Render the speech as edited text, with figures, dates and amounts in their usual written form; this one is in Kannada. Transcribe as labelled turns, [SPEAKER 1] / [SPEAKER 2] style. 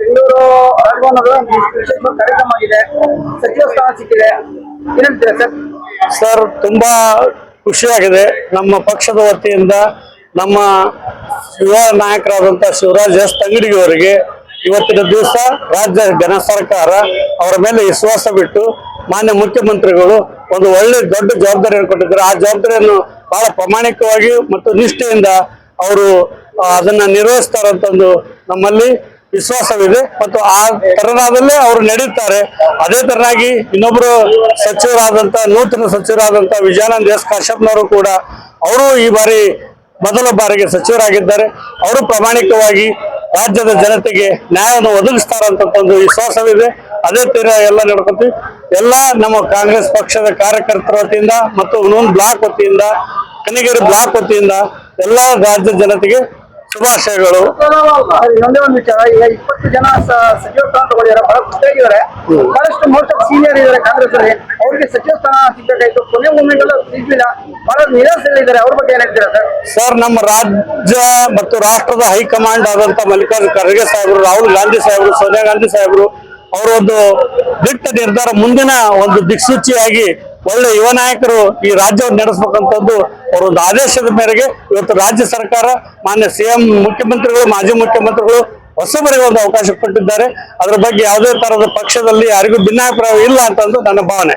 [SPEAKER 1] ಬೆಂಗಳೂರು ರಾಜಭವನದ ವಿಶೇಷ ಕಾರ್ಯಕ್ರಮ ಆಗಿದೆ, ಸಚಿವ ಸ್ಥಾನ ಸಿಕ್ಕಿದೆ, ಏನಂತೀರಾ ಸರ್?
[SPEAKER 2] ಸರ್, ತುಂಬಾ ಖುಷಿಯಾಗಿದೆ. ನಮ್ಮ ಪಕ್ಷದ ವತಿಯಿಂದ ನಮ್ಮ ಯುವ ನಾಯಕರಾದಂತಹ ಶಿವರಾಜ್ ಎಸ್ ತಂಗಡಿ ಅವರಿಗೆ ಇವತ್ತಿನ ದಿವಸ ರಾಜ್ಯ ಜನ ಸರ್ಕಾರ ಅವರ ಮೇಲೆ ವಿಶ್ವಾಸ ಬಿಟ್ಟು ಮಾನ್ಯ ಮುಖ್ಯಮಂತ್ರಿಗಳು ಒಂದು ಒಳ್ಳೆ ದೊಡ್ಡ ಜವಾಬ್ದಾರಿಯನ್ನು ಕೊಟ್ಟಿದ್ದಾರೆ. ಆ ಜವಾಬ್ದಾರಿಯನ್ನು ಬಹಳ ಪ್ರಾಮಾಣಿಕವಾಗಿ ಮತ್ತು ನಿಷ್ಠೆಯಿಂದ ಅವರು ಅದನ್ನ ನಿರ್ವಹಿಸ್ತಾರಂತಂದು ನಮ್ಮಲ್ಲಿ ವಿಶ್ವಾಸವಿದೆ ಮತ್ತು ಆ ತರನಾದಲ್ಲೇ ಅವರು ನಡೀತಾರೆ. ಅದೇ ತರನಾಗಿ ಇನ್ನೊಬ್ರು ಸಚಿವರಾದಂತ ನೂತನ ಸಚಿವರಾದಂತ ವಿಜಯಾನಂದ ಎಸ್ ಕಾಶ್ಯಪ್ನವರು ಕೂಡ ಅವರು ಈ ಬಾರಿ ಮೊದಲ ಬಾರಿಗೆ ಸಚಿವರಾಗಿದ್ದಾರೆ. ಅವರು ಪ್ರಾಮಾಣಿಕವಾಗಿ ರಾಜ್ಯದ ಜನತೆಗೆ ನ್ಯಾಯವನ್ನು ಒದಗಿಸ್ತಾರಂತ ಒಂದು ವಿಶ್ವಾಸವಿದೆ. ಅದೇ ತೀರ ಎಲ್ಲ ನಡ್ಕೊತೀವಿ. ಎಲ್ಲ ನಮ್ಮ ಕಾಂಗ್ರೆಸ್ ಪಕ್ಷದ ಕಾರ್ಯಕರ್ತರ ವತಿಯಿಂದ ಮತ್ತು ಇನ್ನೊಂದು ಬ್ಲಾಕ್ ವತಿಯಿಂದ, ಕನಿಗೇರಿ ಬ್ಲಾಕ್ ವತಿಯಿಂದ ಎಲ್ಲ ರಾಜ್ಯದ ಜನತೆಗೆ ಶುಭಾಶಯಗಳು.
[SPEAKER 1] ಇನ್ನೊಂದೇ ಒಂದು ವಿಚಾರ, ಈಗ 20 ಜನ ಸಚಿವ ಸ್ಥಾನ ತಗೊಂಡಿದ್ದಾರೆ, ಬಹಳ ಖುಷಿಯಾಗಿದ್ದಾರೆ. ಬಹಳಷ್ಟು ಮೋಸ್ಟ್ ಆಫ್ ಸೀನಿಯರ್ ಇದ್ದಾರೆ ಕಾಂಗ್ರೆಸ್ ಅಲ್ಲಿ, ಅವರಿಗೆ ಸಚಿವ ಸ್ಥಾನ ಸಿಗಬೇಕಾಯ್ತು, ಕೊನೆ ಮೂಮೆಂಟ್ ಸಿಗ್ಲಿಲ್ಲ, ಬಹಳ ನಿರಾಸೆಯಲ್ಲಿದ್ದಾರೆ. ಅವ್ರ ಬಗ್ಗೆ ಏನ್ ಹೇಳ್ತೀರಾ ಸರ್?
[SPEAKER 2] ಸರ್, ನಮ್ಮ ರಾಜ್ಯ ಮತ್ತು ರಾಷ್ಟ್ರದ ಹೈಕಮಾಂಡ್ ಆದಂತ ಮಲ್ಲಿಕಾರ್ಜುನ ಖರ್ಗೆ ಸಾಹೇಬರು, ರಾಹುಲ್ ಗಾಂಧಿ ಸಾಹೇಬರು, ಸೋನಿಯಾ ಗಾಂಧಿ ಸಾಹೇಬರು ಅವರ ಒಂದು ದಿಟ್ಟ ನಿರ್ಧಾರ, ಮುಂದಿನ ಒಂದು ದಿಕ್ಸೂಚಿಯಾಗಿ ಒಳ್ಳೆ ಯುವ ನಾಯಕರು ಈ ರಾಜ್ಯವನ್ನು ನಡೆಸಬೇಕಂತದ್ದು ಅವರ ಒಂದು ಆದೇಶದ ಮೇರೆಗೆ ಇವತ್ತು ರಾಜ್ಯ ಸರ್ಕಾರ ಮಾನ್ಯ ಸಿಎಂ ಮುಖ್ಯಮಂತ್ರಿಗಳು, ಮಾಜಿ ಮುಖ್ಯಮಂತ್ರಿಗಳು ಹೊಸಬರಿಗೆ ಒಂದು ಅವಕಾಶ ಕೊಟ್ಟಿದ್ದಾರೆ. ಅದರ ಬಗ್ಗೆ ಯಾವುದೇ ತರಹದ ಪಕ್ಷದಲ್ಲಿ ಯಾರಿಗೂ ಭಿನ್ನಾಭಿಪ್ರಾಯ ಇಲ್ಲ ಅಂತಂದು ನನ್ನ ಭಾವನೆ.